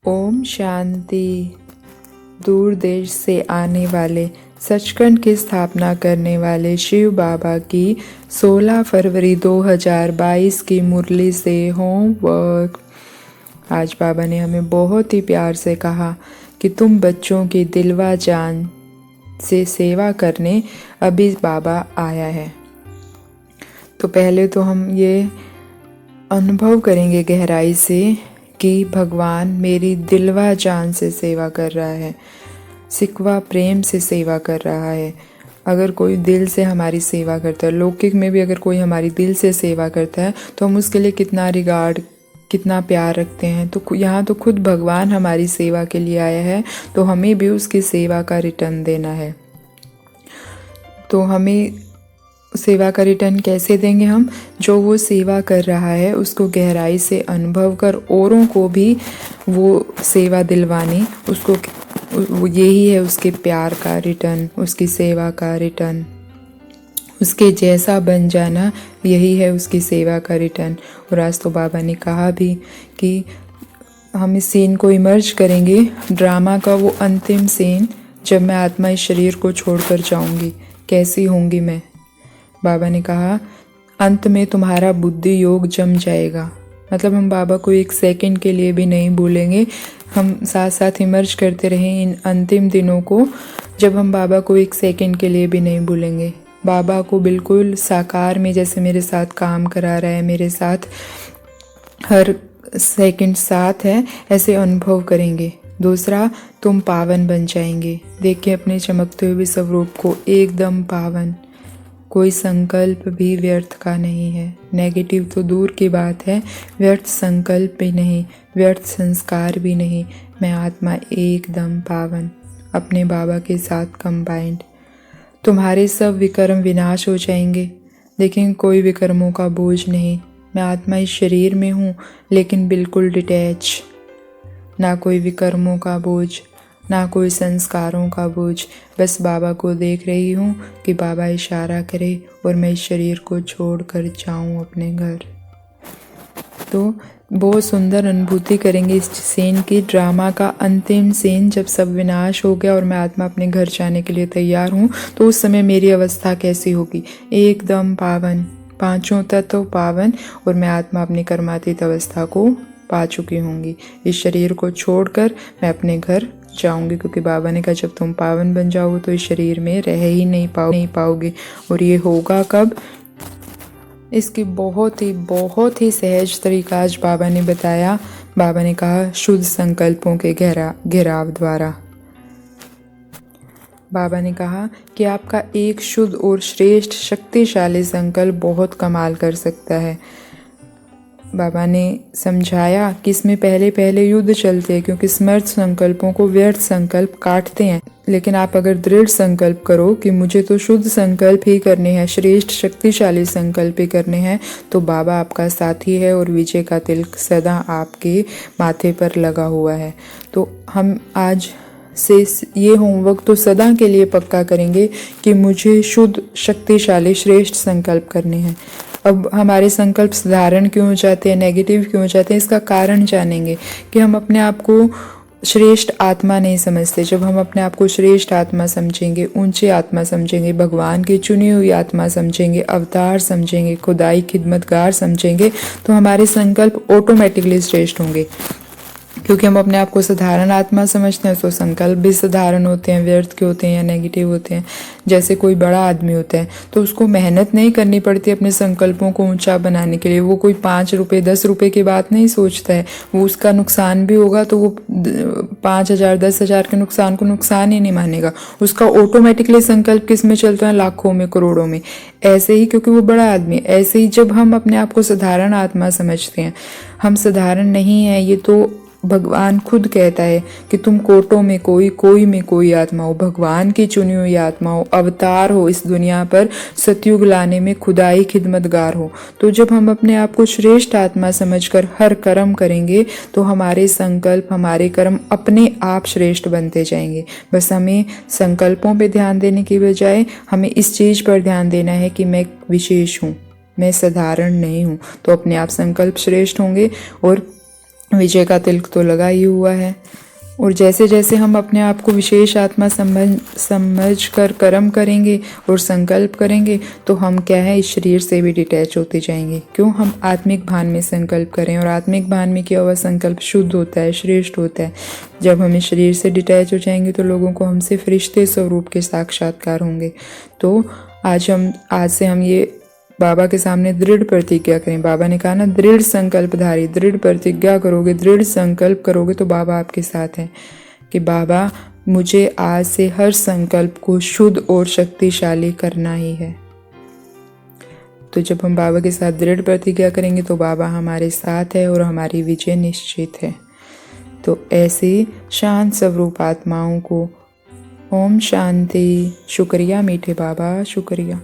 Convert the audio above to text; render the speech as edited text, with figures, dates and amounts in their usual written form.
ओम शांति। दूर देश से आने वाले सचखंड की स्थापना करने वाले शिव बाबा की 16 फरवरी 2022 की मुरली से होमवर्क। आज बाबा ने हमें बहुत ही प्यार से कहा कि तुम बच्चों की दिलवा जान से सेवा करने अभी बाबा आया है। तो पहले तो हम ये अनुभव करेंगे गहराई से कि भगवान मेरी दिलवा जान से सेवा कर रहा है, सिकवा प्रेम से सेवा कर रहा है। अगर कोई दिल से हमारी सेवा करता है, लौकिक में भी अगर कोई हमारी दिल से सेवा करता है तो हम उसके लिए कितना रिगार्ड, कितना प्यार रखते हैं। तो यहाँ तो खुद भगवान हमारी सेवा के लिए आया है, तो हमें भी उसकी सेवा का रिटर्न देना है। तो हमें सेवा का रिटर्न कैसे देंगे? हम जो वो सेवा कर रहा है उसको गहराई से अनुभव कर औरों को भी वो सेवा दिलवानी, उसको यही है उसके प्यार का रिटर्न, उसकी सेवा का रिटर्न। उसके जैसा बन जाना यही है उसकी सेवा का रिटर्न। और आज तो बाबा ने कहा भी कि हम इस सीन को इमर्ज करेंगे, ड्रामा का वो अंतिम सीन, जब मैं आत्मा इस शरीर को छोड़कर जाऊंगी, कैसी होंगी मैं। बाबा ने कहा अंत में तुम्हारा बुद्धि योग जम जाएगा। मतलब हम बाबा को एक सेकंड के लिए भी नहीं भूलेंगे। हम साथ साथ इमर्ज करते रहें इन अंतिम दिनों को, जब हम बाबा को एक सेकंड के लिए भी नहीं भूलेंगे। बाबा को बिल्कुल साकार में जैसे मेरे साथ काम करा रहा है, मेरे साथ हर सेकंड साथ है, ऐसे अनुभव करेंगे। दूसरा, तुम पावन बन जाएंगे। देखिए अपने चमकते हुए स्वरूप को, एकदम पावन। कोई संकल्प भी व्यर्थ का नहीं है। नेगेटिव तो दूर की बात है, व्यर्थ संकल्प भी नहीं, व्यर्थ संस्कार भी नहीं। मैं आत्मा एकदम पावन, अपने बाबा के साथ कंबाइंड। तुम्हारे सब विकर्म विनाश हो जाएंगे। लेकिन कोई विकर्मों का बोझ नहीं। मैं आत्मा इस शरीर में हूँ लेकिन बिल्कुल डिटैच। ना कोई विकर्मों का बोझ, ना कोई संस्कारों का बोझ। बस बाबा को देख रही हूँ कि बाबा इशारा करे और मैं इस शरीर को छोड़ कर जाऊँ अपने घर। तो बहुत सुंदर अनुभूति करेंगे इस सीन की, ड्रामा का अंतिम सीन, जब सब विनाश हो गया और मैं आत्मा अपने घर जाने के लिए तैयार हूँ। तो उस समय मेरी अवस्था कैसी होगी? एकदम पावन, पांचों तत्व पावन, और मैं आत्मा अपनी कर्मातीत अवस्था को पा चुकी होंगी। इस शरीर को छोड़कर मैं अपने घर जाऊंगी, क्योंकि बाबा ने कहा जब तुम पावन बन जाओगे तो इस शरीर में रह ही नहीं पाओगे। और ये होगा कब? इसकी बहुत ही सहज तरीका आज बाबा ने बताया। बाबा ने कहा शुद्ध संकल्पों के घेराव द्वारा। बाबा ने कहा कि आपका एक शुद्ध और श्रेष्ठ शक्तिशाली संकल्प बहुत कमाल कर सकता है। बाबा ने समझाया कि इसमें पहले युद्ध चलते हैं, क्योंकि समर्थ संकल्पों को व्यर्थ संकल्प काटते हैं। लेकिन आप अगर दृढ़ संकल्प करो कि मुझे तो शुद्ध संकल्प ही करने हैं, श्रेष्ठ शक्तिशाली संकल्प ही करने हैं, तो बाबा आपका साथी है और विजय का तिलक सदा आपके माथे पर लगा हुआ है। तो हम आज से ये होमवर्क तो सदा के लिए पक्का करेंगे कि मुझे शुद्ध शक्तिशाली श्रेष्ठ संकल्प करने हैं। अब हमारे संकल्प साधारण क्यों हो जाते हैं, नेगेटिव क्यों हो जाते हैं, इसका कारण जानेंगे कि हम अपने आप को श्रेष्ठ आत्मा नहीं समझते। जब हम अपने आप को श्रेष्ठ आत्मा समझेंगे, ऊंची आत्मा समझेंगे, भगवान की चुनी हुई आत्मा समझेंगे, अवतार समझेंगे, खुदाई खिदमतगार समझेंगे, तो हमारे संकल्प ऑटोमेटिकली श्रेष्ठ होंगे। क्योंकि हम अपने आप को साधारण आत्मा समझते हैं तो संकल्प भी साधारण होते हैं, व्यर्थ के होते हैं या नेगेटिव होते हैं। जैसे कोई बड़ा आदमी होता है तो उसको मेहनत नहीं करनी पड़ती अपने संकल्पों को ऊंचा बनाने के लिए। वो कोई 5 रुपये 10 रुपये की बात नहीं सोचता है। वो उसका नुकसान भी होगा तो वो 5,000 10,000 के नुकसान को नुकसान ही नहीं मानेगा। उसका ऑटोमेटिकली संकल्प किस में चलता है? लाखों में, करोड़ों में। ऐसे ही क्योंकि वो बड़ा आदमी। ऐसे ही जब हम अपने आप को साधारण आत्मा समझते हैं, हम साधारण नहीं है, ये तो भगवान खुद कहता है कि तुम कोटों में कोई में कोई आत्मा हो, भगवान की चुनी हुई आत्मा हो, अवतार हो, इस दुनिया पर सतयुग लाने में खुदाई खिदमतगार हो। तो जब हम अपने आप को श्रेष्ठ आत्मा समझकर हर कर्म करेंगे तो हमारे संकल्प, हमारे कर्म अपने आप श्रेष्ठ बनते जाएंगे। बस हमें संकल्पों पे ध्यान देने की बजाय हमें इस चीज पर ध्यान देना है कि मैं विशेष हूँ, मैं साधारण नहीं हूँ। तो अपने आप संकल्प श्रेष्ठ होंगे और विजय का तिलक तो लगा ही हुआ है। और जैसे जैसे हम अपने आप को विशेष आत्मा समझ कर कर्म करेंगे और संकल्प करेंगे तो हम क्या है इस शरीर से भी डिटैच होते जाएंगे। क्यों? हम आत्मिक भान में संकल्प करें, और आत्मिक भान में किया हुआ संकल्प शुद्ध होता है, श्रेष्ठ होता है। जब हम इस शरीर से डिटैच हो जाएंगे तो लोगों को हमसे फरिश्ते स्वरूप के साक्षात्कार होंगे। तो आज से हम ये बाबा के सामने दृढ़ प्रतिज्ञा करें। बाबा ने कहा ना, दृढ़ संकल्पधारी, दृढ़ प्रतिज्ञा करोगे, दृढ़ संकल्प करोगे तो बाबा आपके साथ हैं कि बाबा मुझे आज से हर संकल्प को शुद्ध और शक्तिशाली करना ही है। तो जब हम बाबा के साथ दृढ़ प्रतिज्ञा करेंगे तो बाबा हमारे साथ है और हमारी विजय निश्चित है। तो ऐसी शांत स्वरूप आत्माओं को ओम शांति। शुक्रिया मीठे बाबा, शुक्रिया।